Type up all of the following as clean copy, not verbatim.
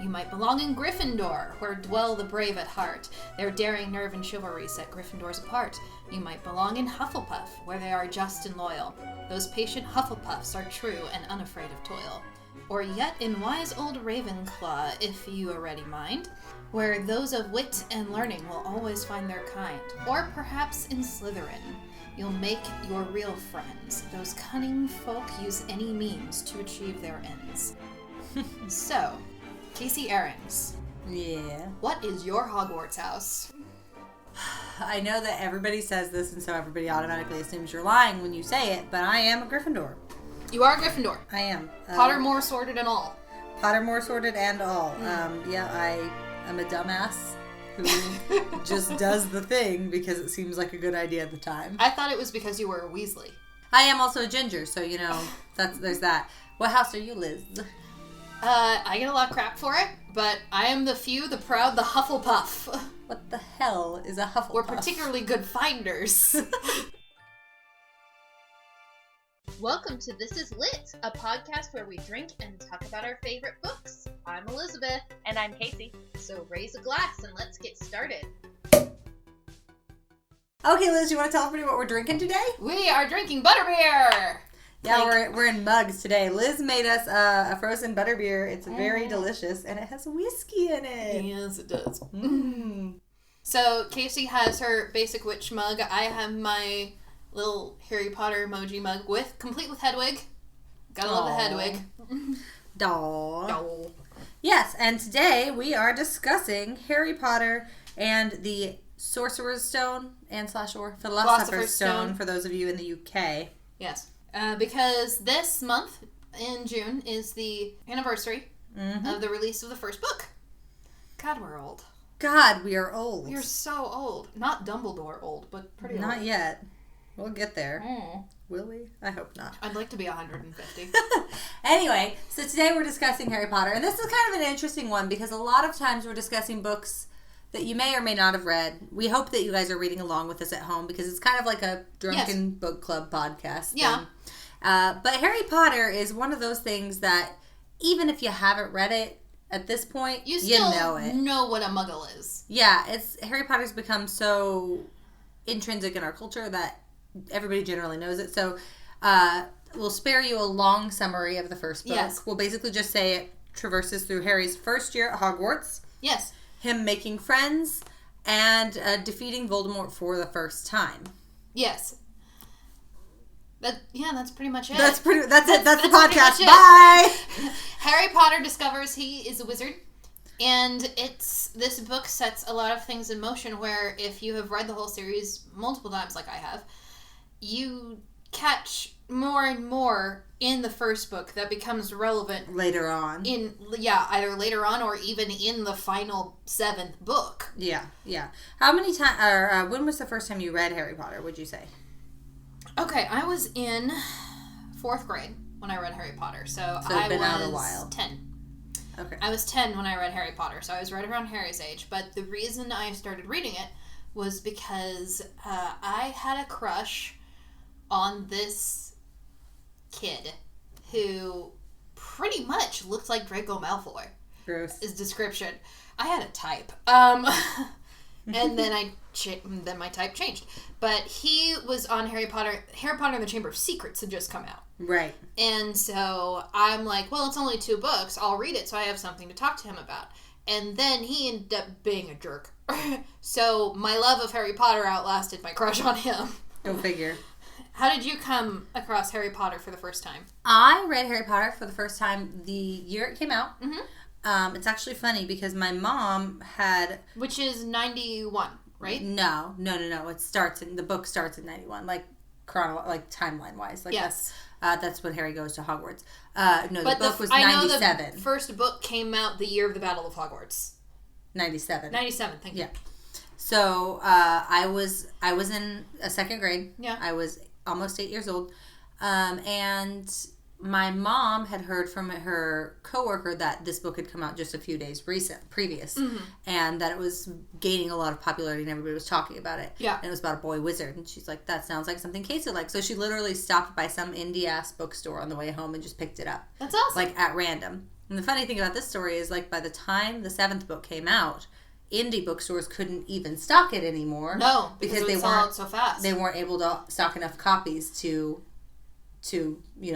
You might belong in Gryffindor, where dwell the brave at heart. Their daring nerve and chivalry set Gryffindors apart. You might belong in Hufflepuff, where they are just and loyal. Those patient Hufflepuffs are true and unafraid of toil. Or yet in wise old Ravenclaw, if you a ready mind, where those of wit and learning will always find their kind. Or perhaps in Slytherin, you'll make your real friends. Those cunning folk use any means to achieve their ends. So, Casey Aarons. Yeah. What is your Hogwarts house? I know that everybody says this, and so everybody automatically assumes you're lying when you say it, but I am a Gryffindor. You are a Gryffindor. I am. Pottermore sorted and all. Pottermore sorted and all. I'm a dumbass who just does the thing because it seems like a good idea at the time. I thought it was because you were a Weasley. I am also a ginger, so there's that. What house are you, Liz? I get a lot of crap for it, but I am the few, the proud, the Hufflepuff. What the hell is a Hufflepuff? We're particularly good finders. Welcome to This Is Lit, a podcast where we drink and talk about our favorite books. I'm Elizabeth. And I'm Casey. So raise a glass and let's get started. Okay, Liz, you want to tell everybody what we're drinking today? We are drinking butterbeer! Yeah, we're in mugs today. Liz made us a frozen butterbeer. It's very delicious, and it has whiskey in it. Yes, it does. Mm. So, Casey has her basic witch mug. I have my little Harry Potter emoji mug complete with Hedwig. Gotta love the Hedwig. Aww. Yes, and today we are discussing Harry Potter and the Sorcerer's Stone and /or Philosopher's Stone for those of you in the UK. Yes. Because this month, in June, is the anniversary of the release of the first book. God, we're old. God, we are old. We are so old. Not Dumbledore old, but pretty old. Not yet. We'll get there. Will we? I hope not. I'd like to be 150. Anyway, so today we're discussing Harry Potter. And this is kind of an interesting one because a lot of times we're discussing books that you may or may not have read. We hope that you guys are reading along with us at home because it's kind of like a drunken book club podcast. Yeah. But Harry Potter is one of those things that even if you haven't read it at this point, you still know it. Know what a muggle is. Yeah, Harry Potter's become so intrinsic in our culture that everybody generally knows it. So we'll spare you a long summary of the first book. Yes. We'll basically just say it traverses through Harry's first year at Hogwarts. Yes. Him making friends and defeating Voldemort for the first time. Yes. That's pretty much it. That's it. That's the podcast. Bye. Harry Potter discovers he is a wizard, and this book sets a lot of things in motion where if you have read the whole series multiple times like I have, you catch more and more in the first book that becomes relevant later on. Either later on or even in the final 7th book. Yeah. How many times, when was the first time you read Harry Potter, would you say? Okay, I was in 4th grade when I read Harry Potter, so it's I been was out a while. 10. Okay. I was 10 when I read Harry Potter, so I was right around Harry's age, but the reason I started reading it was because I had a crush on this kid who pretty much looked like Draco Malfoy. Gross. His description. I had a type. And then then my type changed. But he was on Harry Potter. Harry Potter and the Chamber of Secrets had just come out. Right. And so I'm like, well, it's only 2 books. I'll read it so I have something to talk to him about. And then he ended up being a jerk. So my love of Harry Potter outlasted my crush on him. Go figure. How did you come across Harry Potter for the first time? I read Harry Potter for the first time the year it came out. Mm-hmm. It's actually funny because my mom had... Which is 91, right? No. The book starts in 91, like timeline-wise. Like yes. That's when Harry goes to Hogwarts. The book was 97. I know the first book came out the year of the Battle of Hogwarts. 97. 97, thank you. Yeah. So, I was in a 2nd grade. Yeah. I was almost 8 years old. And my mom had heard from her coworker that this book had come out just a few days previous. Mm-hmm. And that it was gaining a lot of popularity and everybody was talking about it. Yeah. And it was about a boy wizard. And she's like, that sounds like something Casey would like. So she literally stopped by some indie-ass bookstore on the way home and just picked it up. That's awesome. Like, at random. And the funny thing about this story is, like, by the time the 7th book came out, indie bookstores couldn't even stock it anymore. No, because they weren't so fast. They weren't able to stock enough copies to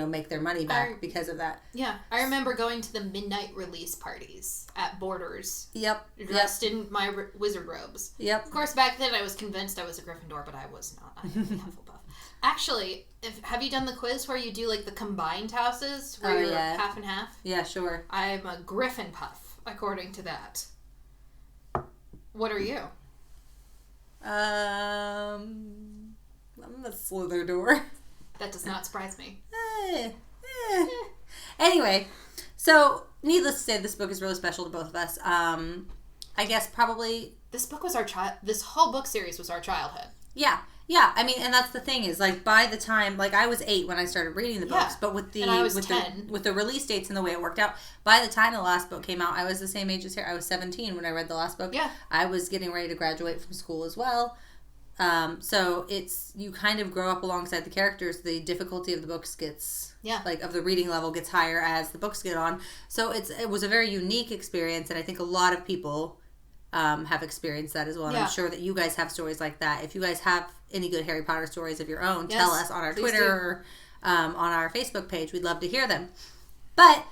make their money back because of that. Yeah, I remember going to the midnight release parties at Borders. Yep. Dressed in my wizard robes. Yep. Of course, back then I was convinced I was a Gryffindor, but I was not. I was a Hufflepuff. Actually, have you done the quiz where you do like the combined houses where you're half and half? Yeah, sure. I'm a Gryffindor, according to that. What are you? I'm a Slytherin. That does not surprise me. Anyway, so needless to say, this book is really special to both of us. I guess probably this book was this whole book series was our childhood. Yeah. I mean, and that's the thing is, like, by the time, like, I was 8 when I started reading the books, but with the and I was 10. With the release dates and the way it worked out, by the time the last book came out, I was the same age as here. I was 17 when I read the last book. Yeah, I was getting ready to graduate from school as well. So you kind of grow up alongside the characters. The difficulty of the books gets, of the reading level gets higher as the books get on. So it was a very unique experience, and I think a lot of people have experienced that as well. And I'm sure that you guys have stories like that. If you guys have any good Harry Potter stories of your own, tell us on our Twitter or on our Facebook page. We'd love to hear them. But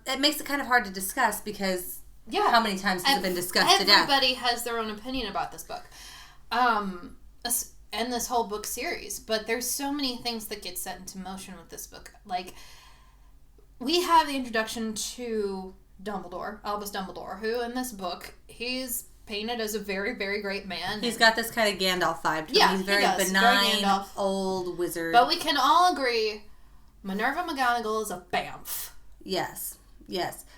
it makes it kind of hard to discuss because how many times has it been discussed to death? Everybody has their own opinion about this book. And this whole book series. But there's so many things that get set into motion with this book. Like, we have the introduction to Dumbledore, Albus Dumbledore, who in this book, he's painted as a very, very great man. He's got this kind of Gandalf vibe to him. He's very benign, very old wizard. But we can all agree, Minerva McGonagall is a bamf. Yes.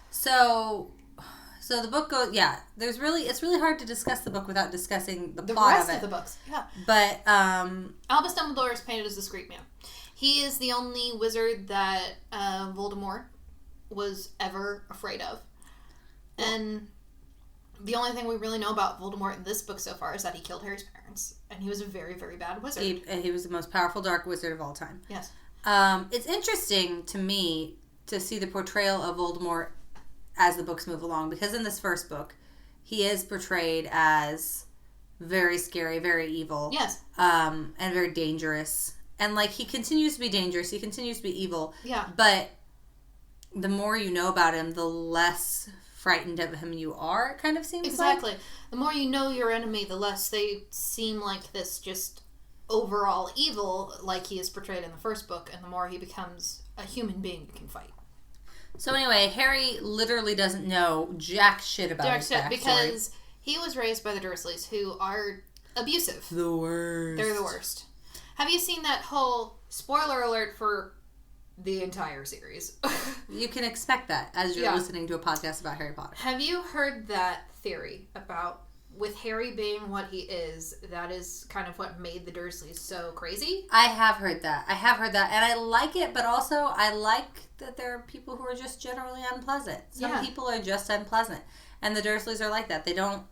So the book goes, it's really hard to discuss the book without discussing the plot rest of it. Of the books, yeah. But, Albus Dumbledore is painted as a discreet man. He is the only wizard that Voldemort was ever afraid of. And the only thing we really know about Voldemort in this book so far is that he killed Harry's parents. And he was a very, very bad wizard. He was the most powerful dark wizard of all time. Yes. It's interesting to me to see the portrayal of Voldemort as the books move along. Because in this first book, he is portrayed as very scary, very evil. Yes. And very dangerous. And, like, he continues to be dangerous. He continues to be evil. Yeah. But the more you know about him, the less frightened of him you are, it kind of seems exactly. like. The more you know your enemy, the less they seem like this just overall evil, like he is portrayed in the first book, and the more he becomes a human being you can fight. So anyway, Harry literally doesn't know jack shit about his backstory. Because he was raised by the Dursleys, who are abusive. The worst. They're the worst. Have you seen that whole spoiler alert for the entire series? You can expect that as you're listening to a podcast about Harry Potter. Have you heard that theory about, with Harry being what he is, that is kind of what made the Dursleys so crazy? I have heard that. And I like it, but also I like that there are people who are just generally unpleasant. Some people are just unpleasant. And the Dursleys are like that. They don't...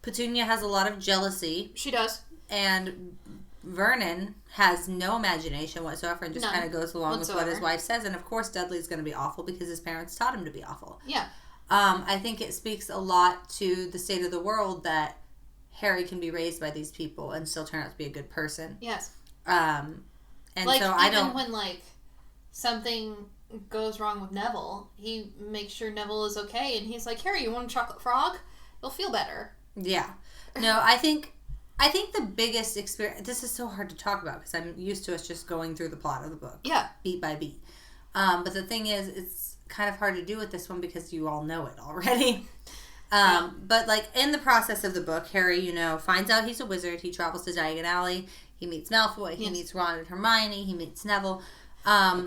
Petunia has a lot of jealousy. She does. And Vernon has no imagination whatsoever and just kind of goes along with what his wife says. And of course Dudley's going to be awful because his parents taught him to be awful. Yeah. I think it speaks a lot to the state of the world that Harry can be raised by these people and still turn out to be a good person. Yes. And like, so I don't... Even when, like, something goes wrong with Neville, he makes sure Neville is okay, and he's like, Harry, you want a chocolate frog? You'll feel better. Yeah. No, I think the biggest experience... This is so hard to talk about because I'm used to us just going through the plot of the book. Yeah. Beat by beat. But the thing is, it's kind of hard to do with this one because you all know it already. But, like, in the process of the book, Harry, finds out he's a wizard. He travels to Diagon Alley. He meets Malfoy. He meets Ron and Hermione. He meets Neville.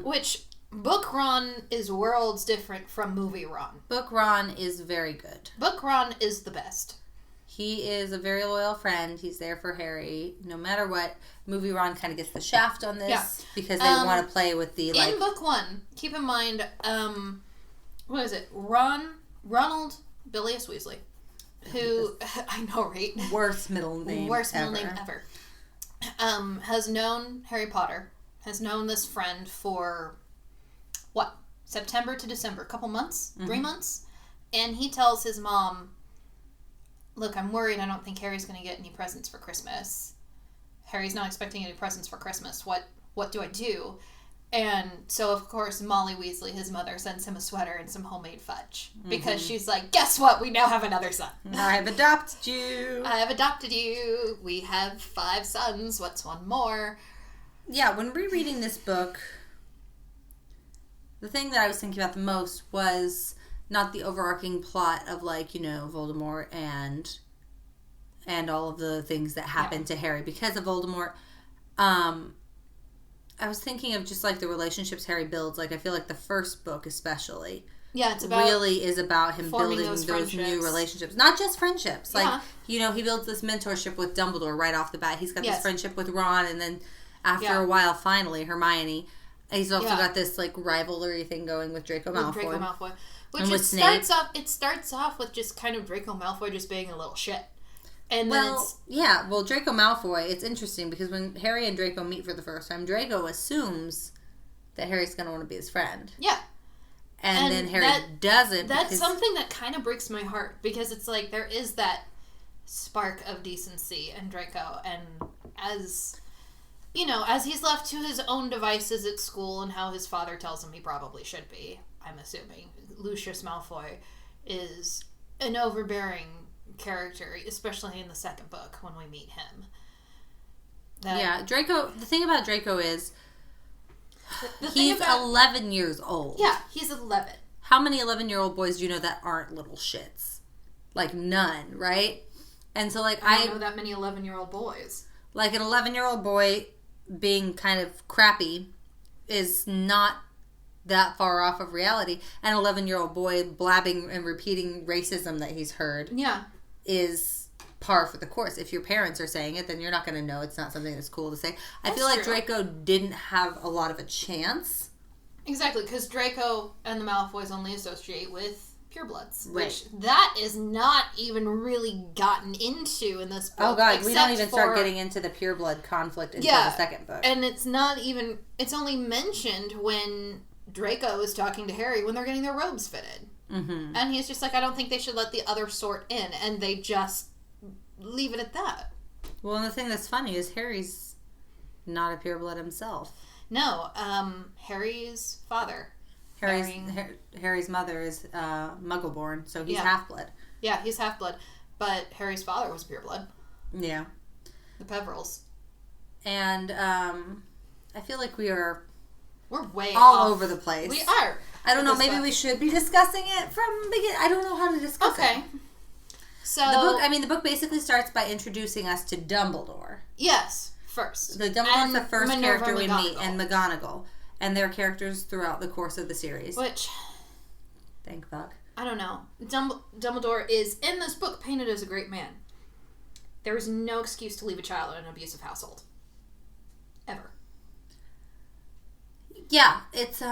Which, book Ron is worlds different from movie Ron. Book Ron is very good. Book Ron is the best. He is a very loyal friend. He's there for Harry no matter what. Movie Ron kind of gets the shaft on this because they want to play with the, like... In book one, keep in mind, what is it? Ronald Bilius Weasley, who, I know, right? Worst middle name ever. Has known Harry Potter, has known this friend for, 6 September to December, a couple months, 3 months. And he tells his mom, look, I'm worried. I don't think Harry's going to get any presents for Christmas. Harry's not expecting any presents for Christmas. What do I do? And so, of course, Molly Weasley, his mother, sends him a sweater and some homemade fudge. Because she's like, guess what? We now have another son. I have adopted you. I have adopted you. We have 5 sons. What's one more? Yeah, when rereading this book, the thing that I was thinking about the most was not the overarching plot of, like, you know, Voldemort and all of the things that happened to Harry because of Voldemort. I was thinking of just, like, the relationships Harry builds. Like, I feel like the first book especially it's about really is about him building those new relationships. Not just friendships. Like, you know, he builds this mentorship with Dumbledore right off the bat. He's got this friendship with Ron, and then after a while, finally, Hermione. He's also got this, like, rivalry thing going with Draco Malfoy. Which it starts off with just kind of Draco Malfoy just being a little shit. And then Draco Malfoy, it's interesting because when Harry and Draco meet for the first time, Draco assumes that Harry's going to want to be his friend. Yeah. And then Harry doesn't. That's something that kind of breaks my heart because it's like there is that spark of decency in Draco. And as, you know, as he's left to his own devices at school and how his father tells him he probably should be, I'm assuming, Lucius Malfoy is an overbearing character, especially in the second book when we meet him. Draco, the thing about Draco is he's 11 years old. Yeah, he's 11. How many 11-year-old boys do you know that aren't little shits? Like, none, right? And so, like, I don't know that many 11-year-old boys. Like, an 11-year-old boy being kind of crappy is not that far off of reality. An 11-year-old boy blabbing and repeating racism that he's heard is par for the course. If your parents are saying it, then you're not going to know. It's not something that's cool to say. I feel like Draco didn't have a lot of a chance. Exactly, because Draco and the Malfoys only associate with purebloods. Right. Which that is not even really gotten into in this book. Oh god, we don't even start getting into the pureblood conflict until the second book. And it's not even, it's only mentioned when Draco is talking to Harry when they're getting their robes fitted. Mm-hmm. And he's just like, I don't think they should let the other sort in. And they just leave it at that. Well, and the thing that's funny is Harry's not a pureblood himself. No, Harry's father. Harry's mother is Muggle-born, so he's half-blood. Yeah, he's half-blood. But Harry's father was pureblood. Yeah. The Peverils. And I feel like we're way all over the place. We are. I don't know. Maybe we should be discussing it from the beginning. I don't know how to discuss it. Okay. So the book basically starts by introducing us to Dumbledore. Yes, first. Dumbledore's the first character we meet, and McGonagall, and their characters throughout the course of the series. Which, thank fuck. I don't know. Dumbledore is in this book painted as a great man. There is no excuse to leave a child in an abusive household, ever. Yeah, it's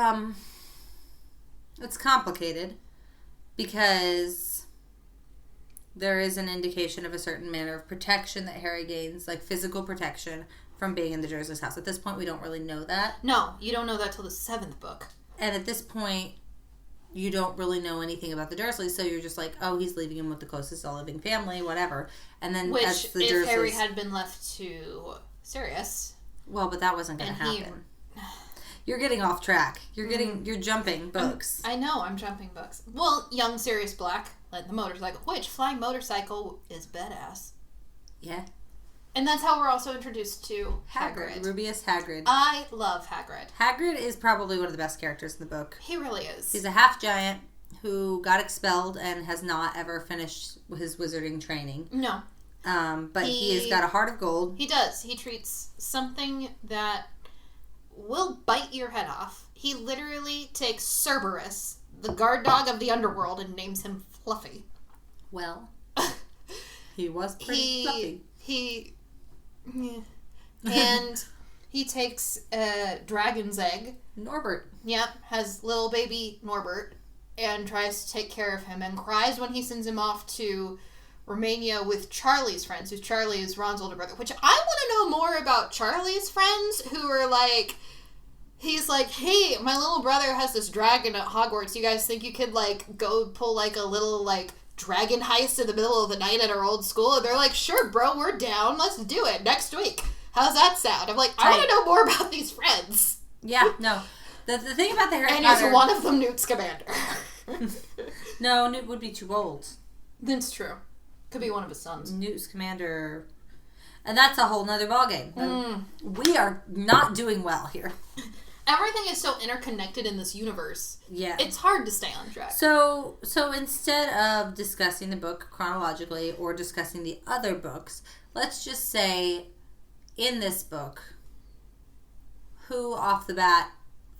complicated because there is an indication of a certain manner of protection that Harry gains, like physical protection from being in the Dursleys' house. At this point, we don't really know that. No, you don't know that till the 7th book. And at this point, you don't really know anything about the Dursleys, so you're just like, oh, he's leaving him with the closest living family, whatever. And then if Harry had been left to Sirius... Well, but that wasn't going to happen. You're getting off track. You're jumping books. I know, I'm jumping books. Well, young Sirius Black led the motorcycle, which flying motorcycle is badass. Yeah. And that's how we're also introduced to Hagrid. Rubeus Hagrid. I love Hagrid. Hagrid is probably one of the best characters in the book. He really is. He's a half-giant who got expelled and has not ever finished his wizarding training. No. But he has got a heart of gold. He does. He treats something that will bite your head off. He literally takes Cerberus, the guard dog of the underworld, and names him Fluffy. Well, he was pretty fluffy. And he takes a dragon's egg. Norbert. Yep, has little baby Norbert and tries to take care of him and cries when he sends him off to Romania with Charlie's friends, who Charlie is Ron's older brother, which I want to know more about Charlie's friends who are like he's like, hey, my little brother has this dragon at Hogwarts. You guys think you could, like, go pull, like, a little, like, dragon heist in the middle of the night at our old school? And they're like, sure, bro, we're down. Let's do it next week. How's that sound? I'm like, I want to know more about these friends. Yeah, no. The thing about the Harry and Potter... is one of them Newt Scamander? No, Newt would be too old. That's true. Could be one of his sons. Newt Scamander... And that's a whole nother ballgame. We are not doing well here. Everything is so interconnected in this universe. Yeah. It's hard to stay on track. So instead of discussing the book chronologically or discussing the other books, let's just say in this book, who off the bat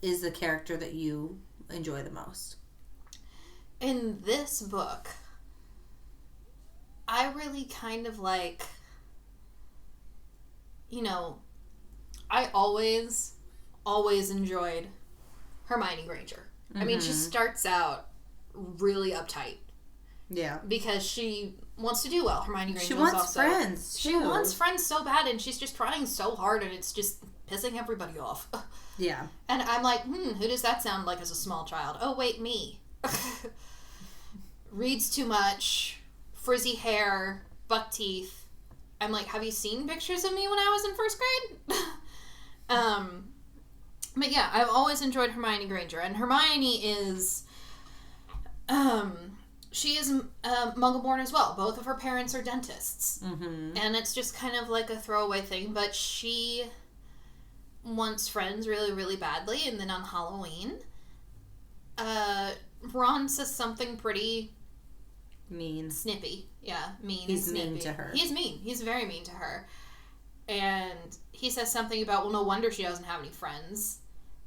is the character that you enjoy the most? In this book, I really kind of like... You know, I always enjoyed Hermione Granger. I mean, she starts out really uptight. Yeah. Because she wants to do well. Hermione Granger She wants friends. She wants friends so bad, and she's just trying so hard, and it's just pissing everybody off. Yeah. And I'm like, who does that sound like as a small child? Oh, wait, me. Reads too much, frizzy hair, buck teeth. I'm like, have you seen pictures of me when I was in first grade? But yeah, I've always enjoyed Hermione Granger. And Hermione is, she is Muggle-born as well. Both of her parents are dentists. Mm-hmm. And it's just kind of like a throwaway thing. But she wants friends really, really badly. And then on Halloween, Ron says something pretty... mean. Snippy. Yeah, mean. He's snippy. mean to her. He's mean. He's very mean to her. And he says something about, well, no wonder she doesn't have any friends.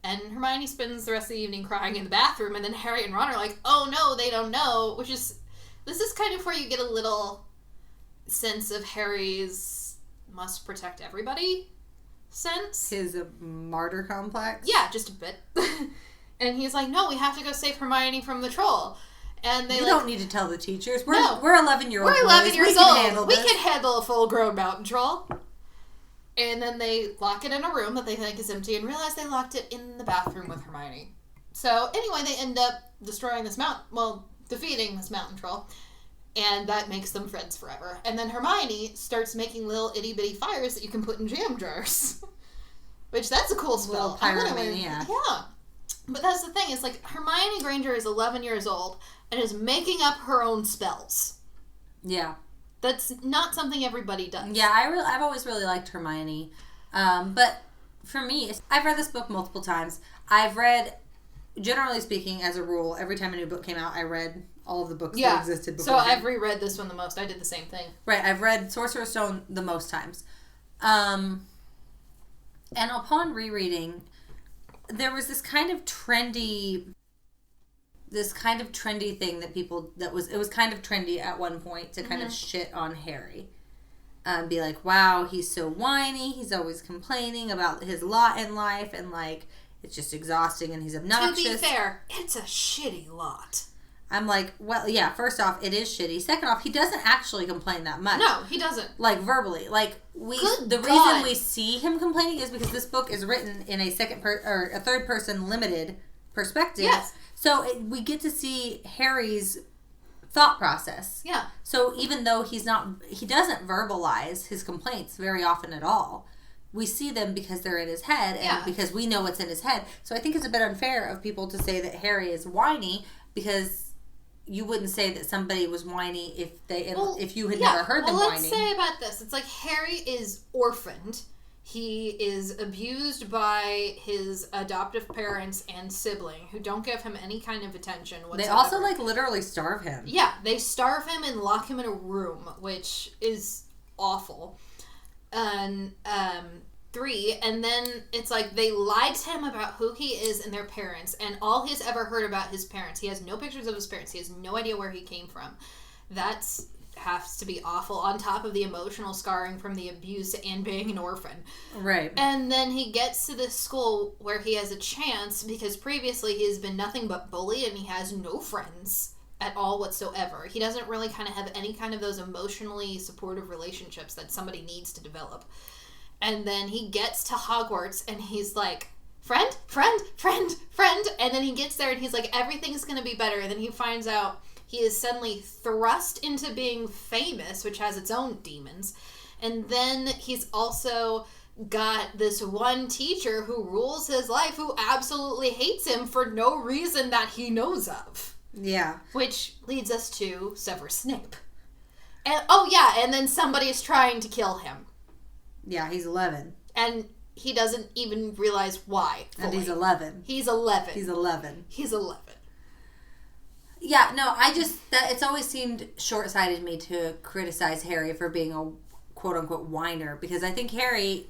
And Hermione spends the rest of the evening crying in the bathroom, and then Harry and Ron are like, oh no, they don't know. Which is, this is kind of where you get a little sense of Harry's must protect everybody sense. His martyr complex? Yeah, just a bit. And he's like, no, we have to go save Hermione from the troll. And they don't need to tell the teachers. We're 11-year-old We're 11 years old. We can can handle a full-grown mountain troll. And then they lock it in a room that they think is empty and realize they locked it in the bathroom with Hermione. So anyway, they end up destroying this defeating this mountain troll. And that makes them friends forever. And then Hermione starts making little itty-bitty fires that you can put in jam jars. Which, that's a cool spell. Pyromania. Yeah. But that's the thing, is like, Hermione Granger is 11 years old and is making up her own spells. Yeah. That's not something everybody does. Yeah, I've always really liked Hermione. But for me, I've read this book multiple times. I've read, generally speaking, as a rule, every time a new book came out, I read all of the books that existed before. So I've reread this one the most. I did the same thing. Right, I've read Sorcerer's Stone the most times. And upon rereading, there was this kind of trendy thing that it was kind of trendy at one point to kind of shit on Harry. Be like, wow, he's so whiny, he's always complaining about his lot in life, and like, it's just exhausting and he's obnoxious. To be fair, it's a shitty lot. I'm like, well, yeah, first off, it is shitty. Second off, he doesn't actually complain that much. No, he doesn't. Like, verbally. Like, reason we see him complaining is because this book is written in a third person limited perspective. Yes. So we get to see Harry's thought process. Yeah. So even though he doesn't verbalize his complaints very often at all, we see them because they're in his head and because we know what's in his head. So I think it's a bit unfair of people to say that Harry is whiny, because you wouldn't say that somebody was whiny if you had never heard them whining. Let's say about this. It's like Harry is orphaned. He is abused by his adoptive parents and sibling, who don't give him any kind of attention whatsoever. They also, like, literally starve him. Yeah, they starve him and lock him in a room, which is awful. And, 3, and then it's like they lied to him about who he is and their parents, and all he's ever heard about his parents. He has no pictures of his parents. He has no idea where he came from. That's has to be awful, on top of the emotional scarring from the abuse and being an orphan. Right. And then he gets to this school where he has a chance, because previously he has been nothing but bullied and he has no friends at all whatsoever. He doesn't really kind of have any kind of those emotionally supportive relationships that somebody needs to develop. And then he gets to Hogwarts and he's like friend, friend, friend, friend. And then he gets there and he's like, everything's going to be better. And then he finds out he is suddenly thrust into being famous, which has its own demons. And then he's also got this one teacher who rules his life who absolutely hates him for no reason that he knows of. Yeah. Which leads us to Severus Snape. And and then somebody is trying to kill him. Yeah, he's 11. And he doesn't even realize why. Fully. And he's 11. He's 11. He's 11. He's 11. Yeah, no, it's always seemed short-sighted to me to criticize Harry for being a quote-unquote whiner, because I think Harry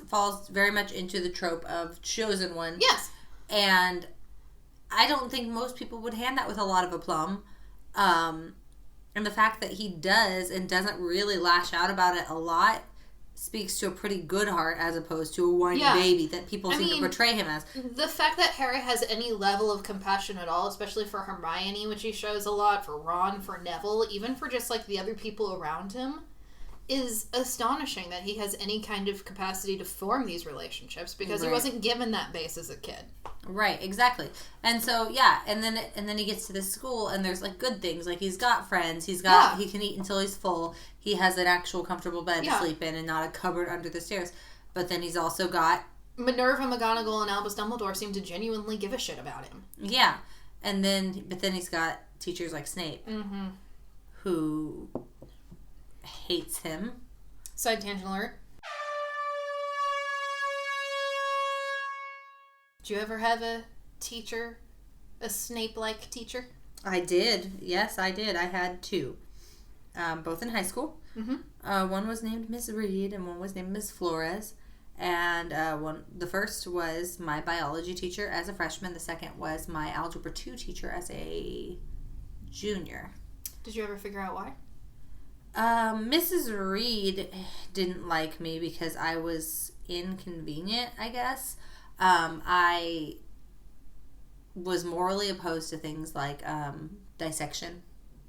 falls very much into the trope of chosen one. Yes. And I don't think most people would hand that with a lot of aplomb. And the fact that he does and doesn't really lash out about it a lot speaks to a pretty good heart as opposed to a whiny baby that people seem to portray him as. The fact that Harry has any level of compassion at all, especially for Hermione, which he shows a lot, for Ron, for Neville, even for just like the other people around him, is astonishing that he has any kind of capacity to form these relationships, because he wasn't given that base as a kid. Right, exactly. And so, and then he gets to this school, and there's, like, good things. Like, he's got friends. He can eat until he's full. He has an actual comfortable bed to sleep in and not a cupboard under the stairs. But then he's also got... Minerva McGonagall and Albus Dumbledore seem to genuinely give a shit about him. Yeah. But then he's got teachers like Snape, who hates him. Side tangent alert. Did you ever have a teacher, a Snape-like teacher? I did. Yes, I did. I had two, both in high school. Mm-hmm. One was named Miss Reed, and one was named Miss Flores. And the first was my biology teacher as a freshman. The second was my Algebra 2 teacher as a junior. Did you ever figure out why? Mrs. Reed didn't like me because I was inconvenient, I guess. I was morally opposed to things like dissection,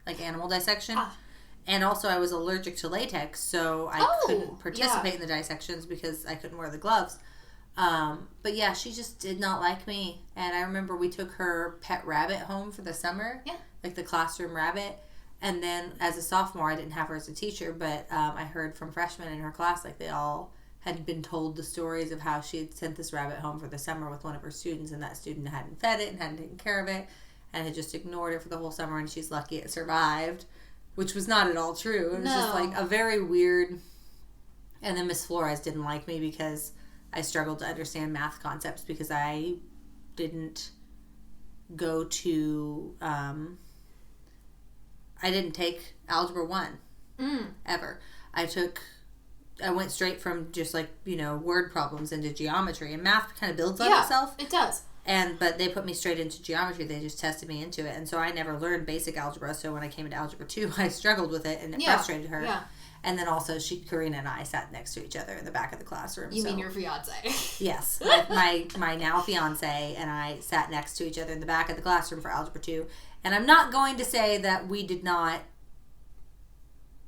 like animal dissection. And also I was allergic to latex, so I couldn't participate in the dissections because I couldn't wear the gloves. But yeah, she just did not like me. And I remember we took her pet rabbit home for the summer, like the classroom rabbit. And then as a sophomore, I didn't have her as a teacher, but I heard from freshmen in her class, like they all had been told the stories of how she had sent this rabbit home for the summer with one of her students, and that student hadn't fed it and hadn't taken care of it and had just ignored it for the whole summer, and she's lucky it survived, which was not at all true. It was just like a very weird... And then Miss Flores didn't like me because I struggled to understand math concepts because I didn't go to... I didn't take Algebra 1 ever. I went straight from just like, word problems into geometry, and math kind of builds on itself. It does. But they put me straight into geometry. They just tested me into it. And so I never learned basic algebra. So when I came into Algebra 2, I struggled with it, and it frustrated her. Yeah. And then also Karina and I sat next to each other in the back of the classroom. You mean your fiance? Yes. My now fiance and I sat next to each other in the back of the classroom for Algebra 2. And I'm not going to say that we did not,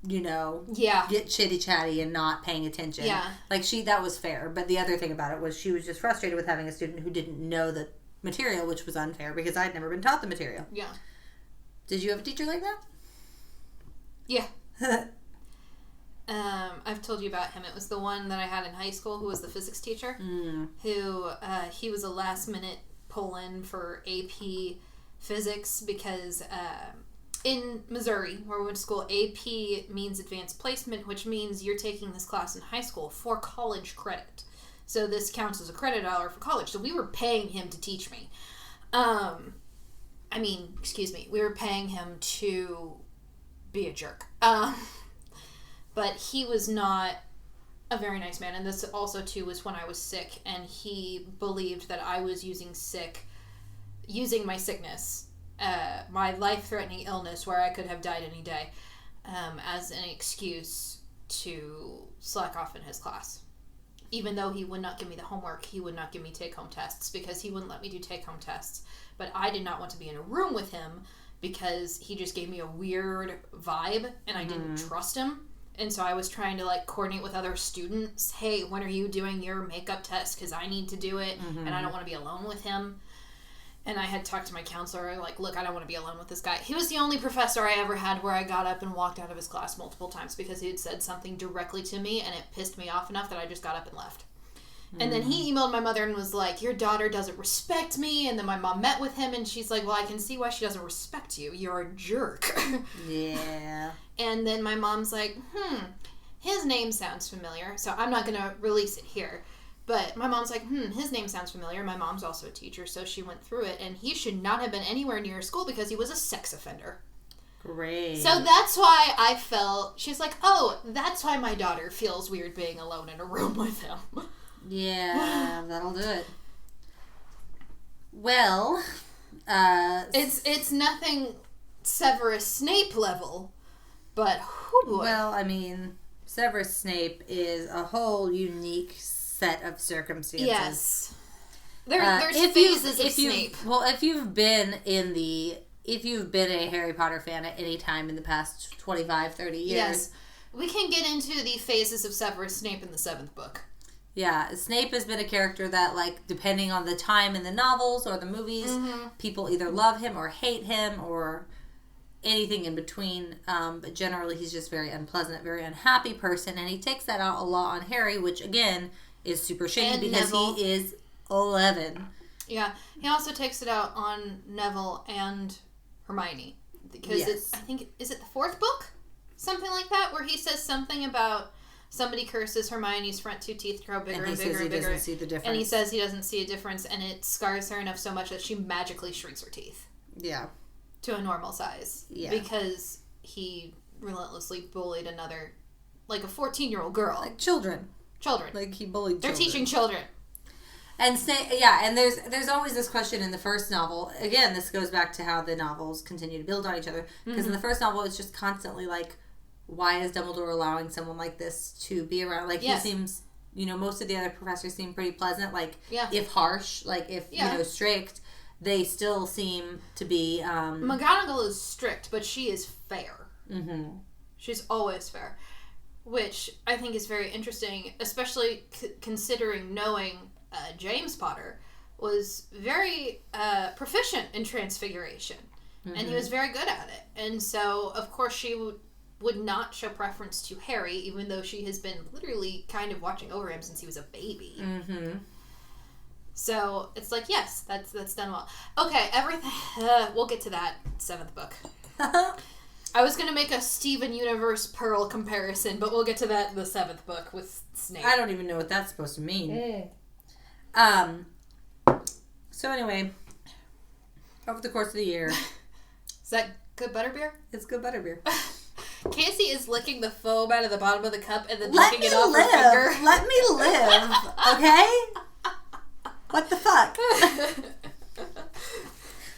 get chitty-chatty and not paying attention. Yeah. Like, that was fair. But the other thing about it was she was just frustrated with having a student who didn't know the material, which was unfair because I'd never been taught the material. Yeah. Did you have a teacher like that? Yeah. I've told you about him. It was the one that I had in high school who was the physics teacher, who he was a last-minute pull-in for AP physics because in Missouri, where we went to school, AP means advanced placement, which means you're taking this class in high school for college credit. So this counts as a credit hour for college. So we were paying him to teach me. We were paying him to be a jerk. But he was not a very nice man. And this also, too, was when I was sick. And he believed that I was using my sickness, my life-threatening illness where I could have died any day, as an excuse to slack off in his class. Even though he would not give me the homework, he would not give me take-home tests because he wouldn't let me do take-home tests. But I did not want to be in a room with him because he just gave me a weird vibe and I didn't trust him. And so I was trying to, like, coordinate with other students. Hey, when are you doing your makeup test? Because I need to do it, and I don't want to be alone with him. And I had talked to my counselor, like, look, I don't want to be alone with this guy. He was the only professor I ever had where I got up and walked out of his class multiple times because he had said something directly to me, and it pissed me off enough that I just got up and left. And then he emailed my mother and was like, your daughter doesn't respect me. And then my mom met with him, and she's like, well, I can see why she doesn't respect you. You're a jerk. Yeah. And then my mom's like, his name sounds familiar. So I'm not going to release it here. But my mom's like, his name sounds familiar. My mom's also a teacher, so she went through it. And he should not have been anywhere near school because he was a sex offender. Great. So that's why I felt, she's like, oh, that's why my daughter feels weird being alone in a room with him. Yeah, that'll do it. Well, it's nothing Severus Snape level, but whoo boy. Well, I mean, Severus Snape is a whole unique set of circumstances. Yes. There's phases of Snape. Well, if you've been a Harry Potter fan at any time in the past 25, 30 years. Yes. We can get into the phases of Severus Snape in the 7th book. Yeah, Snape has been a character that, like, depending on the time in the novels or the movies, people either love him or hate him or anything in between. But generally, he's just very unpleasant, very unhappy person, and he takes that out a lot on Harry, which, again, is super shady and because Neville. He is 11. Yeah, he also takes it out on Neville and Hermione. Because Yes. I think, is it the 4th book? Something like that, where he says something about somebody curses Hermione's front 2 teeth grow bigger and bigger and bigger. Doesn't see the difference. And he says he doesn't see a difference, and it scars her enough so much that she magically shrinks her teeth. Yeah. To a normal size. Yeah. Because he relentlessly bullied another, like a 14-year-old girl. Like children. Children. Like he bullied They're children. teaching children. And and there's always this question in the first novel. Again, this goes back to how the novels continue to build on each other. Because in the first novel, it's just constantly like, why is Dumbledore allowing someone like this to be around? Like, Yes. he seems, most of the other professors seem pretty pleasant. Like, Yeah. if harsh, like, if, strict, they still seem to be... McGonagall is strict, but she is fair. Mm-hmm. She's always fair. Which I think is very interesting, especially considering knowing James Potter was very proficient in transfiguration. And he was very good at it. And so, of course, she would not show preference to Harry, even though she has been literally kind of watching over him since he was a baby. Mm-hmm. So, it's like, yes, that's done well. Okay, everything... we'll get to that 7th book. I was going to make a Steven Universe Pearl comparison, but we'll get to that in the 7th book with Snape. I don't even know what that's supposed to mean. So anyway, over the course of the year... Is that good butterbeer? It's good butterbeer. Casey is licking the foam out of the bottom of the cup and then Let licking me it off live. her finger. Let me live. Okay? What the fuck?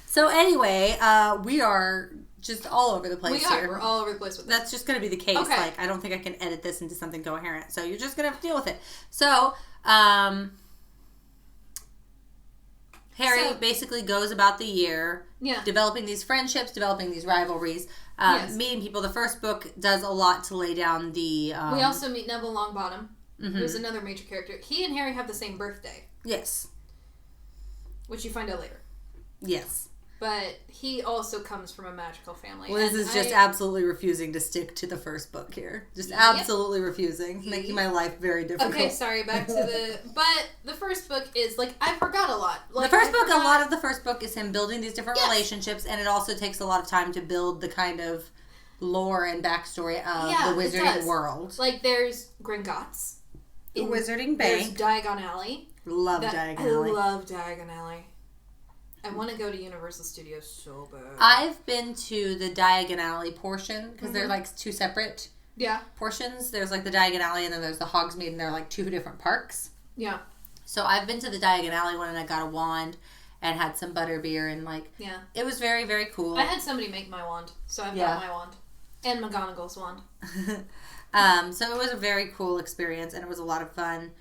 So anyway, we are just all over the place here. We're all over the place with that. That's just going to be the case. Okay. Like, I don't think I can edit this into something coherent. So you're just going to have to deal with it. So, Harry basically goes about the year developing these friendships, developing these rivalries, meeting people. The first book does a lot to lay down the... we also meet Neville Longbottom, who's another major character. He and Harry have the same birthday. Yes. Which you find out later. Yes. But he also comes from a magical family. Liz is just absolutely refusing to stick to the first book here. Just absolutely refusing. Making my life very difficult. Okay, sorry, back to the... But the first book is, like, I forgot a lot. Like, a lot of the first book is him building these different relationships, and it also takes a lot of time to build the kind of lore and backstory of the wizarding world. Like, there's Gringotts. The Wizarding There's Bank. Diagon Alley. Love Diagon Alley. I love Diagon Alley. I want to go to Universal Studios so bad. I've been to the Diagon Alley portion, because they're like two separate portions. There's like the Diagon Alley, and then there's the Hogsmeade, and they're like two different parks. Yeah. So I've been to the Diagon Alley one, and I got a wand and had some butterbeer, and like, it was very, very cool. I had somebody make my wand, so I've got my wand. And McGonagall's wand. So it was a very cool experience, and it was a lot of fun.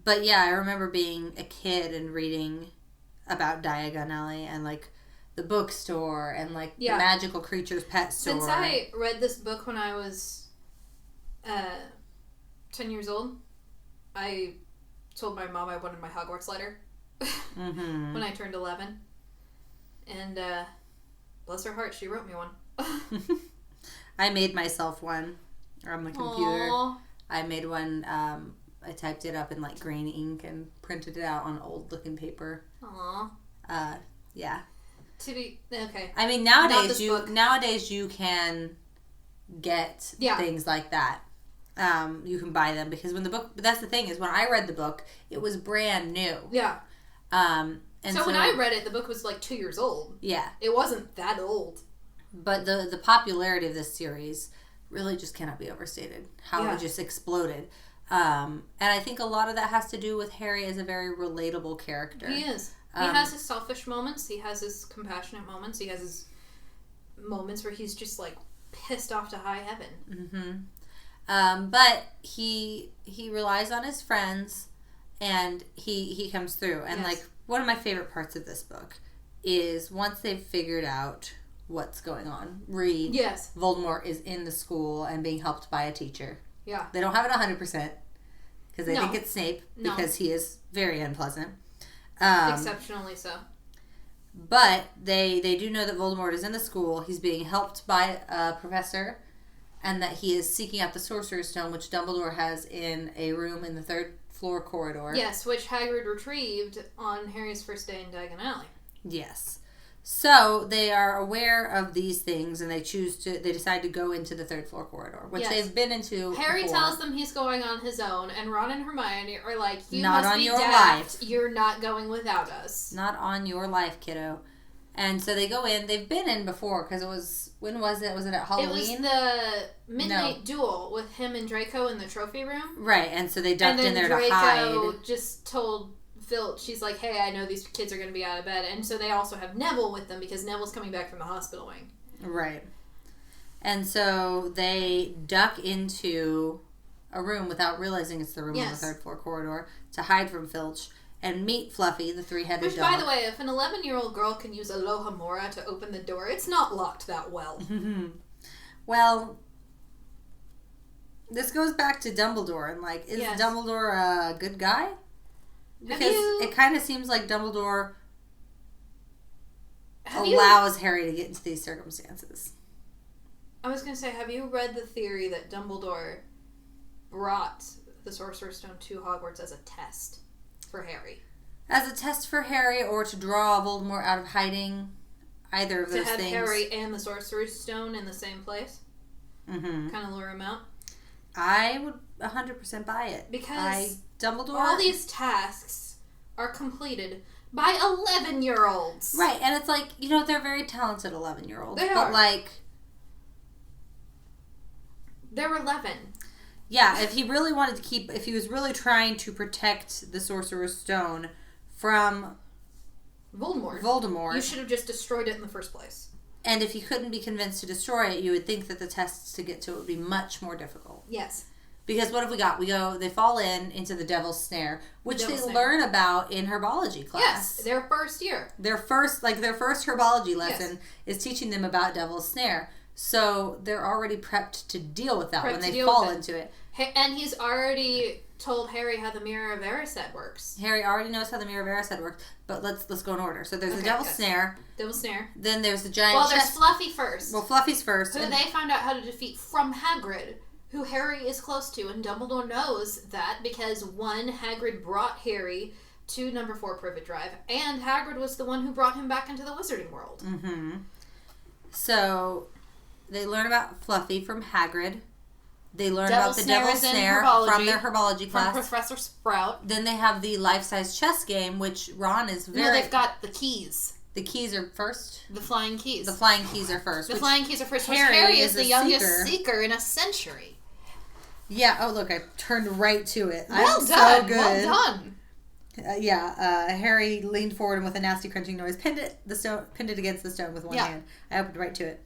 But yeah, I remember being a kid and reading about Diagon Alley and like the bookstore and like the magical creatures pet store. Since I read this book when I was 10 years old, I told my mom I wanted my Hogwarts letter Mm-hmm. when I turned 11. And bless her heart, she wrote me one. I made myself one on the computer. Aww. I made one. I typed it up in like green ink and printed it out on old looking paper. Aww. Yeah. To be okay. I mean, nowadays you can get things like that. You can buy them because when the book. But that's the thing is when I read the book, it was brand new. Yeah. And so when I read it, the book was like 2 years old. Yeah. It wasn't that old. But the popularity of this series really just cannot be overstated. How it just exploded. And I think a lot of that has to do with Harry as a very relatable character. He is. He has his selfish moments. He has his compassionate moments. He has his moments where he's just like pissed off to high heaven. Mm-hmm. But he relies on his friends, and he comes through. And like one of my favorite parts of this book is once they've figured out what's going on. Reed, Voldemort is in the school and being helped by a teacher. Yeah, they don't have it 100% because they think it's Snape because he is very unpleasant. Exceptionally so. But they do know that Voldemort is in the school. He's being helped by a professor, and that he is seeking out the Sorcerer's Stone, which Dumbledore has in a room in the 3rd floor corridor. Yes, which Hagrid retrieved on Harry's first day in Diagon Alley. Yes. So they are aware of these things, and they decide to go into the 3rd floor corridor, which they've been into. Harry tells them he's going on his own, and Ron and Hermione are like, "You not must on be your daft. life. You're not going without us. Not on your life, kiddo." And so they go in. They've been in before because it was when was it? Was it at Halloween? It was the midnight duel with him and Draco in the trophy room. Right, and so they ducked in there Draco to hide. Just told Filch, she's like, "Hey, I know these kids are going to be out of bed," and so they also have Neville with them because Neville's coming back from the hospital wing. Right, and so they duck into a room without realizing it's the room on the 3rd floor corridor to hide from Filch and meet Fluffy, the 3-headed dog. Which, by the way, if an 11-year-old girl can use Alohomora to open the door, it's not locked that well. Well, this goes back to Dumbledore, and like, is Dumbledore a good guy? Because it kind of seems like Dumbledore allows Harry to get into these circumstances. I was going to say, have you read the theory that Dumbledore brought the Sorcerer's Stone to Hogwarts as a test for Harry? As a test for Harry, or to draw Voldemort out of hiding? Either of those things. To have Harry and the Sorcerer's Stone in the same place? Mm-hmm. Kind of lure him out? I would 100% buy it. Because Dumbledore, all these tasks are completed by 11-year-olds. Right, and it's like, they're very talented 11-year-olds. They are. But, like... They're 11. Yeah, if he was really trying to protect the Sorcerer's Stone from... Voldemort. You should have just destroyed it in the first place. And if he couldn't be convinced to destroy it, you would think that the tests to get to it would be much more difficult. Yes. Because what have we got? They fall into the Devil's Snare, which they learn about in herbology class. Yes, their first year. Their first herbology lesson is teaching them about Devil's Snare. So they're already prepped to deal with that when they fall into it. And he's already told Harry how the Mirror of Erised works. Harry already knows how the Mirror of Erised works, but let's go in order. So there's the Devil's Snare. Devil's Snare. Then there's the giant Well, there's Fluffy first. Well, Fluffy's first. Who they found out how to defeat from Hagrid, who Harry is close to, and Dumbledore knows that because, one, Hagrid brought Harry to number 4 Privet Drive, and Hagrid was the one who brought him back into the wizarding world. Mm-hmm. So they learn about Fluffy from Hagrid. They learn about the Devil's Snare from their herbology class. From Professor Sprout. Then they have the life-size chess game, which Ron is very... No, they've got the keys. The keys are first? The flying keys. The flying keys are first. The flying keys are first. Harry is the youngest seeker in a century. Yeah. Oh, look, I turned right to it. Well I'm done. So good. Well done. Harry leaned forward and with a nasty crunching noise pinned it against the stone with one hand. I opened right to it.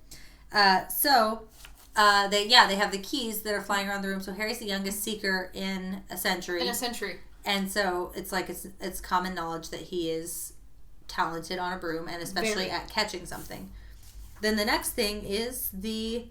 They have the keys that are flying around the room. So Harry's the youngest seeker in a century. And so it's like it's common knowledge that he is talented on a broom and especially at catching something. Then the next thing is the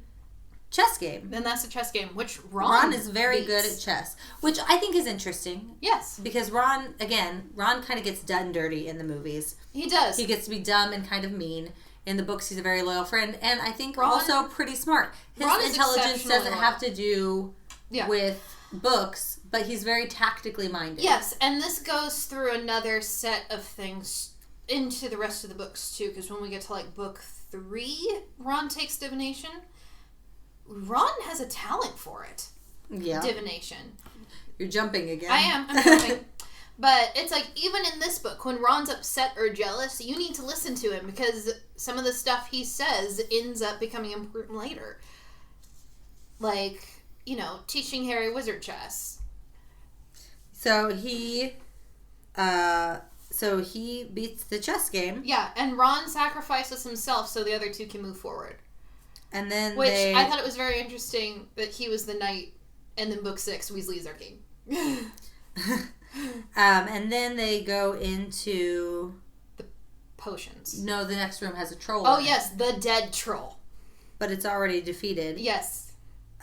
chess game. And that's a chess game, which Ron is very beats. good at chess, which I think is interesting. Yes. Because Ron kind of gets done dirty in the movies. He does. He gets to be dumb and kind of mean. In the books, he's a very loyal friend, and I think also pretty smart. His intelligence doesn't have to do with books, but he's very tactically minded. Yes, and this goes through another set of things into the rest of the books, too, because when we get to, like, book 3, Ron takes divination. Ron has a talent for it. Yeah. Divination. You're jumping again. I am. I'm jumping. But it's like, even in this book, when Ron's upset or jealous, you need to listen to him because some of the stuff he says ends up becoming important later. Like, you know, teaching Harry wizard chess. So he beats the chess game. Yeah, and Ron sacrifices himself so the other two can move forward. And then I thought it was very interesting that he was the knight, and then book 6, Weasley's our king. And then they go into the potions. No, the next room has a troll. Oh, yes, the dead troll. But it's already defeated. Yes.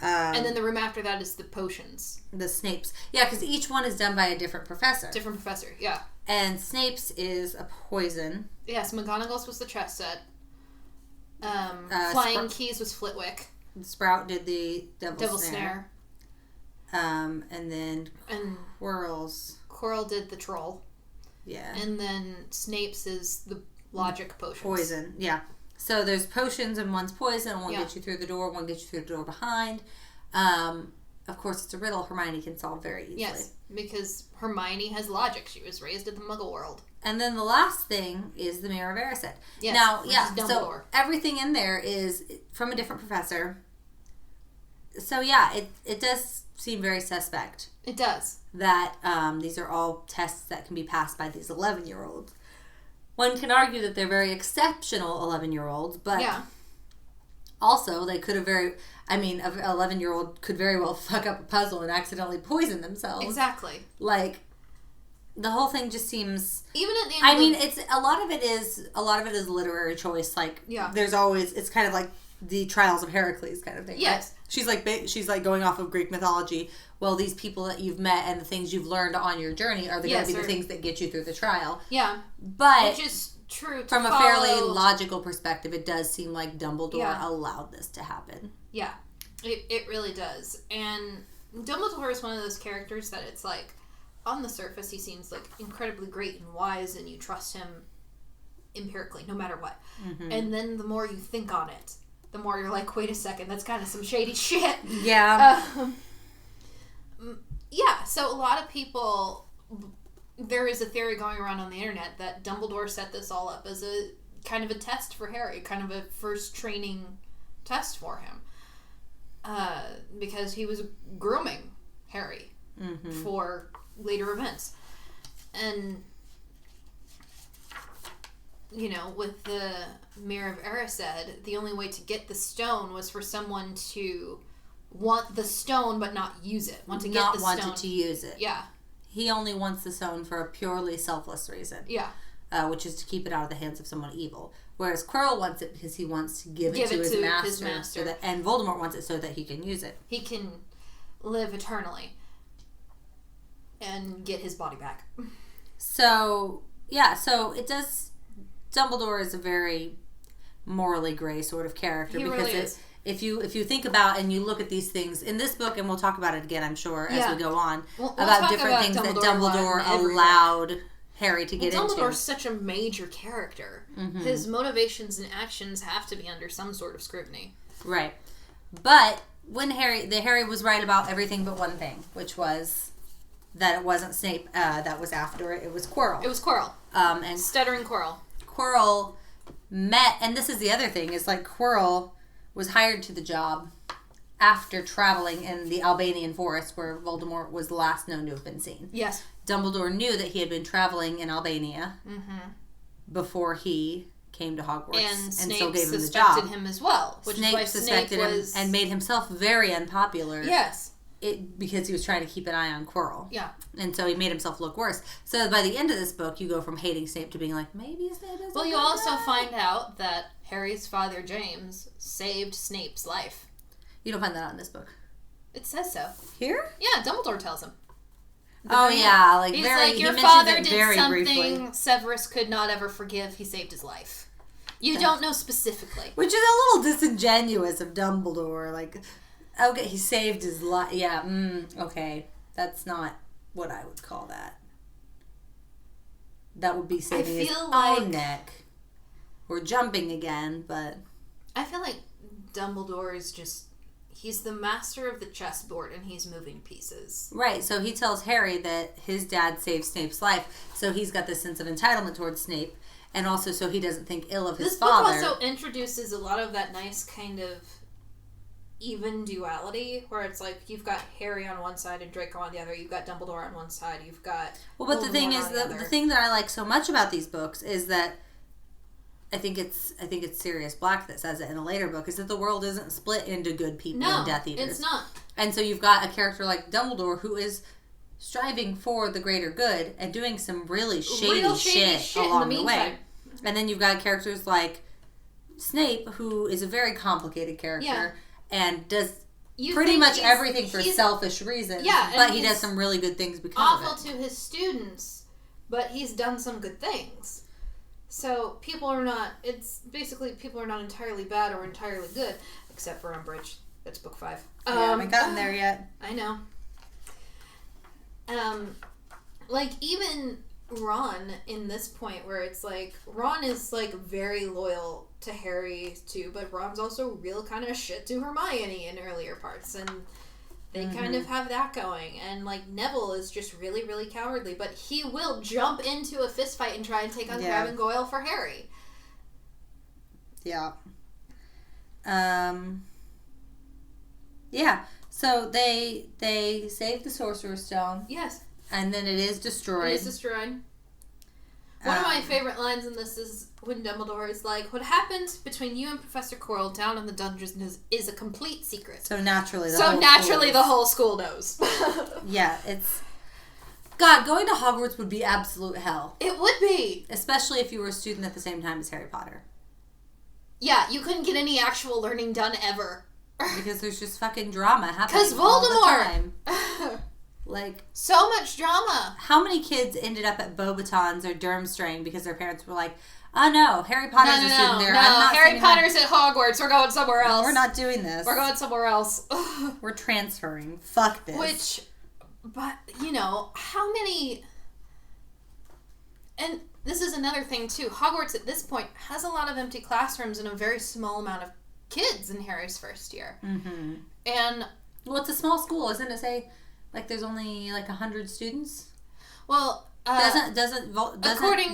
And then the room after that is the potions. The Snape's. Yeah, because each one is done by a different professor. Different professor, yeah. And Snape's is a poison. Yes, McGonagall's was the chess set. Flying Keys was Flitwick. Sprout did the Devil's Snare. And then Quirrell did the troll. Yeah. And then Snape's is the logic potions. Poison, yeah. So there's potions and one's poison, and one gets you through the door, one gets you through the door behind. Of course, it's a riddle Hermione can solve very easily. Yes, because Hermione has logic. She was raised in the Muggle world. And then the last thing is the Mirror of Erised. Yes, now, so everything in there is from a different professor. So yeah, it does seem very suspect. It does. That these are all tests that can be passed by these 11-year-olds. One can argue that they're very exceptional 11-year-olds, but also they could have an 11-year-old could very well fuck up a puzzle and accidentally poison themselves. Exactly. Like, the whole thing just seems. Even at the end. It's a lot of it is literary choice. Like, there's always, it's kind of like the Trials of Heracles kind of thing. Yes. Right? She's like going off of Greek mythology. Well, these people that you've met and the things you've learned on your journey are going to be the things that get you through the trial. Yeah. But which is true. From a fairly logical perspective, it does seem like Dumbledore allowed this to happen. Yeah. It really does. And Dumbledore is one of those characters that it's like, on the surface, he seems like incredibly great and wise, and you trust him empirically, no matter what. Mm-hmm. And then the more you think on it, the more you're like, wait a second, that's kind of some shady shit. Yeah. Yeah, so a lot of people, there is a theory going around on the internet that Dumbledore set this all up as a kind of a test for Harry, kind of a first training test for him. Because he was grooming Harry for later events. And, you know, with the Mirror of Erised, the only way to get the stone was for someone to want the stone but not use it. Not wanted to use it. Yeah. He only wants the stone for a purely selfless reason. Yeah. Which is to keep it out of the hands of someone evil. Whereas Quirrell wants it because he wants to give it to his master. And Voldemort wants it so that he can use it. He can live eternally and get his body back. So, yeah, so it does. Dumbledore is a very morally gray sort of character. He because really is. If you think about and you look at these things in this book, and we'll talk about it again, I'm sure, as we go on, about different things that Dumbledore allowed Harry to get into. Dumbledore's such a major character. Mm-hmm. His motivations and actions have to be under some sort of scrutiny. Right. But when Harry was right about everything but one thing, which was that it wasn't Snape that was after it. It was Quirrell. It was Quirrell. And stuttering Quirrell. Quirrell met, and this is the other thing, is like Quirrell was hired to the job after traveling in the Albanian forest where Voldemort was last known to have been seen. Yes. Dumbledore knew that he had been traveling in Albania before he came to Hogwarts, and Snape so gave him the job. suspected him as well, which Snape is why suspected him and made himself very unpopular. Yes. Because he was trying to keep an eye on Quirrell. Yeah. And so he made himself look worse. So by the end of this book, you go from hating Snape to being like, maybe Snape is Well, you also find out that Harry's father, James, saved Snape's life. You don't find that out in this book. It says so. Here? Yeah, Dumbledore tells him. Yeah, like he's very. like, your he father mentions it did very something briefly. Severus could not ever forgive. He saved his life. You don't know specifically. Which is a little disingenuous of Dumbledore. Like, okay, he saved his life. Yeah, okay. That's not what I would call that. That would be saving his own neck. We're jumping again, but... I feel like Dumbledore is just... He's the master of the chessboard, and he's moving pieces. Right, so he tells Harry that his dad saved Snape's life, so he's got this sense of entitlement towards Snape, and also so he doesn't think ill of his father. This book also introduces a lot of that nice kind of even duality, where it's like you've got Harry on one side and Draco on the other, you've got Dumbledore on one side, you've got Well, but the thing is, the thing that I like so much about these books is that I think it's Sirius Black that says it in a later book, is that the world isn't split into good people and Death Eaters. It's not. And so you've got a character like Dumbledore who is striving for the greater good and doing some really shady shit along the way. And then you've got characters like Snape, who is a very complicated character and does pretty much everything for selfish reasons. Yeah, but he does some really good things because of it. Awful to his students, but he's done some good things. So people are not entirely bad or entirely good, except for Umbridge. That's book 5. I haven't gotten there yet. I know. Like even Ron in this point where it's like Ron is like very loyal to Harry too, but Ron's also real kind of shit to Hermione in earlier parts, and they kind of have that going. And like Neville is just really, really cowardly, but he will jump into a fist fight and try and take on Crabbe and Goyle for Harry. Yeah. Yeah. So they save the Sorcerer's Stone. Yes. And then it is destroyed. It is destroyed. One of my favorite lines in this is when Dumbledore is like, what happened between you and Professor Quirrell down in the dungeons is a complete secret. So naturally the whole school knows. Yeah, it's... God, going to Hogwarts would be absolute hell. It would be. Especially if you were a student at the same time as Harry Potter. Yeah, you couldn't get any actual learning done ever. Because there's just fucking drama happening Voldemort! all the time. Like, so much drama. How many kids ended up at Beauxbatons or Durmstrang because their parents were like, oh no, Harry Potter's a student there. I'm not Harry Potter's at Hogwarts. We're going somewhere else. We're not doing this. We're going somewhere else. We're transferring. Fuck this. But, how many... And this is another thing, too. Hogwarts, at this point, has a lot of empty classrooms and a very small amount of kids in Harry's first year. Mm-hmm. And... Well, it's a small school. Isn't it say, like, there's only, 100 students? Well... Doesn't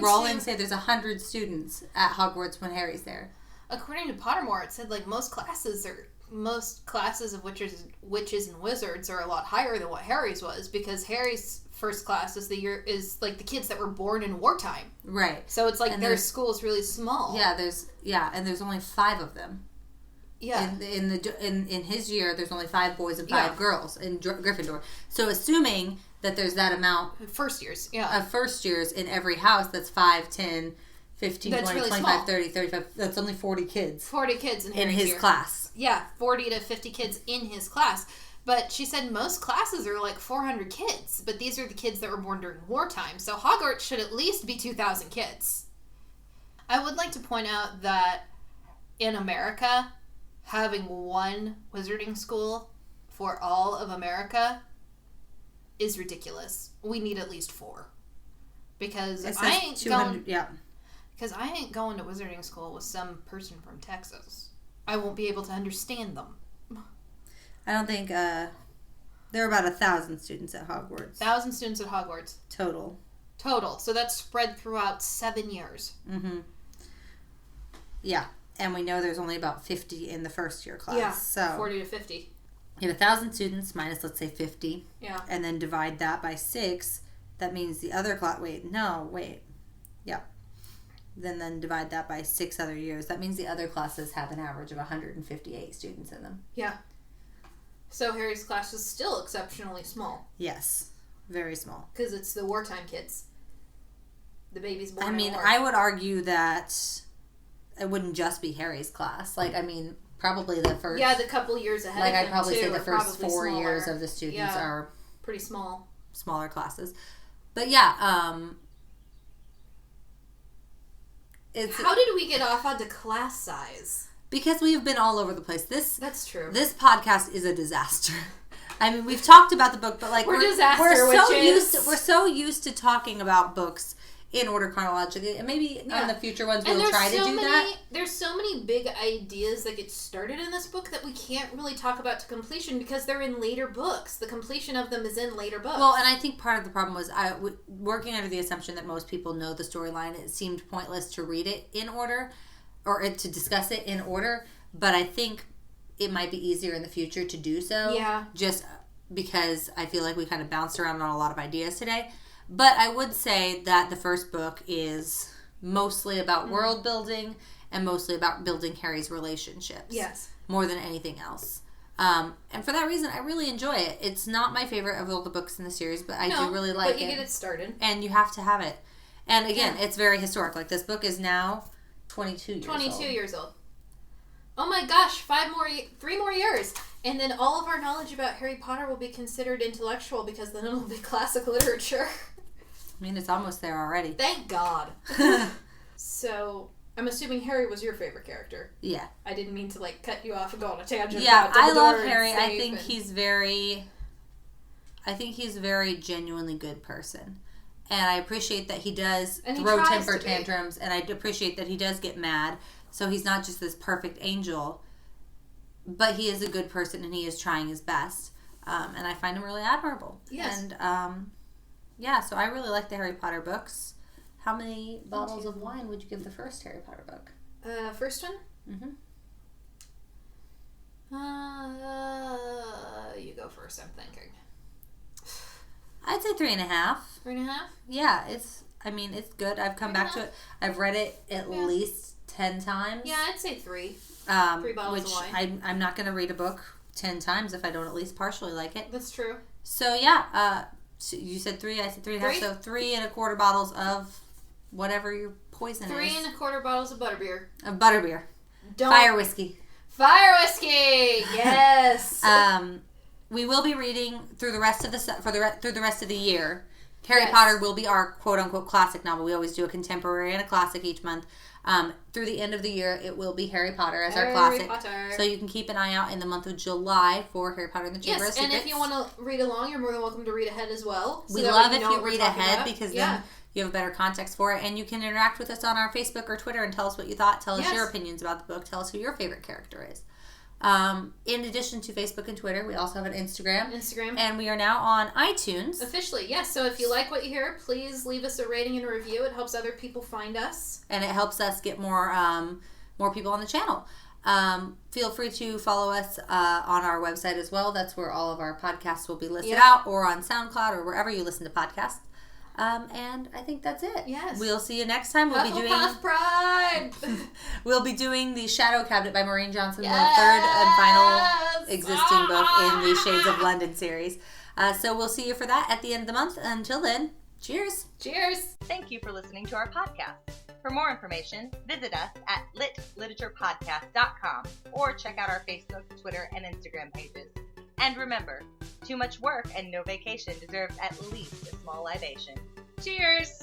Rowling say there's 100 students at Hogwarts when Harry's there? According to Pottermore, it said, most classes of witches and wizards are a lot higher than what Harry's was, because Harry's first class is the kids that were born in wartime. Right. So it's like their school is really small. Yeah, and there's only 5 of them. Yeah. In his year, there's only 5 boys and 5 girls in Gryffindor. So assuming that there's that amount first years in every house, that's 5, 10, 15, that's 20, really 25, small. 30, 35. That's only 40 kids. 40 kids in his class. Yeah, 40 to 50 kids in his class. But she said most classes are 400 kids, but these are the kids that were born during wartime. So Hogwarts should at least be 2,000 kids. I would like to point out that in America, having one wizarding school for all of America is ridiculous. We need at least 4. Because I ain't going to wizarding school with some person from Texas. I won't be able to understand them. I don't think there are about 1,000 students at Hogwarts. 1,000 students at Hogwarts. Total. So that's spread throughout 7 years. Mm-hmm. Yeah. And we know there's only about 50 in the first year class. Yeah, so 40 to 50. You have 1,000 students minus, let's say, 50. Yeah. And then divide that by 6. That means the other class... Yeah. Then divide that by 6 other years. That means the other classes have an average of 158 students in them. Yeah. So Harry's class is still exceptionally small. Yes. Very small. Because it's the wartime kids. The babies born in war. I would argue that it wouldn't just be Harry's class. probably the first. Yeah, the couple years ahead. Like of I'd probably too, say the first 4 smaller. years of the students are pretty small, smaller classes. But yeah, how did we get off onto class size? Because we've been all over the place. That's true. This podcast is a disaster. I mean, we've talked about the book, but like we're so used to talking about books in order chronologically, and maybe in the future ones we'll try to do that. There's so many big ideas that get started in this book that we can't really talk about to completion because they're in later books. The completion of them is in later books. Well, and I think part of the problem was working under the assumption that most people know the storyline. It seemed pointless to read it in order or to discuss it in order, but I think it might be easier in the future to do so. Yeah. Just because I feel like we kind of bounced around on a lot of ideas today. But I would say that the first book is mostly about world building and mostly about building Harry's relationships. Yes. More than anything else. And for that reason, I really enjoy it. It's not my favorite of all the books in the series, but I do really like it. But you get it started. And you have to have it. And again, it's very historic. Like this book is now 22 years old. Oh my gosh, 3 more years. And then all of our knowledge about Harry Potter will be considered intellectual because then it'll be classic literature. I mean, it's almost there already. Thank God. So, I'm assuming Harry was your favorite character. Yeah. I didn't mean to, cut you off and go on a tangent. Yeah, I love Harry. I think he's very genuinely good person. And I appreciate that he does throw temper tantrums. And I appreciate that he does get mad. So he's not just this perfect angel. But he is a good person and he is trying his best. And I find him really admirable. Yes. And, yeah, so I really like the Harry Potter books. How many bottles of wine would you give the first Harry Potter book? First one? Mm-hmm. You go first, I'm thinking. I'd say 3.5. 3.5? Yeah, it's good. I've come back to it. I've read it at least 10 times. Yeah, I'd say 3. 3 bottles of wine. I'm not going to read a book 10 times if I don't at least partially like it. That's true. So, yeah, so you said 3, I said 3.5, so 3.25 bottles of whatever your poison is. 3.25 bottles of butterbeer. Of butterbeer. Fire whiskey. Fire whiskey! Yes! We will be reading through the rest of through the rest of the year. Harry Potter will be our quote-unquote classic novel. We always do a contemporary and a classic each month. Through the end of the year, it will be Harry Potter as our classic. Potter. So you can keep an eye out in the month of July for Harry Potter and the Chamber of Secrets. Yes, and if you want to read along, you're more than welcome to read ahead as well. We love if you read ahead because then you have a better context for it. And you can interact with us on our Facebook or Twitter and tell us what you thought. Tell us your opinions about the book. Tell us who your favorite character is. In addition to Facebook and Twitter, we also have an Instagram. And we are now on iTunes. Officially, yes. So if you like what you hear, please leave us a rating and a review. It helps other people find us. And it helps us get more people on the channel. Feel free to follow us on our website as well. That's where all of our podcasts will be listed out, or on SoundCloud, or wherever you listen to podcasts. And I think that's it. Yes. We'll see you next time. We'll be doing Pride. We'll be doing the Shadow Cabinet by Maureen Johnson, the third and final existing book in the Shades of London series. So we'll see you for that at the end of the month. Until then, cheers. Cheers. Thank you for listening to our podcast. For more information, visit us at litliteraturepodcast.com or check out our Facebook, Twitter, and Instagram pages. And remember, too much work and no vacation deserves at least a small libation. Cheers!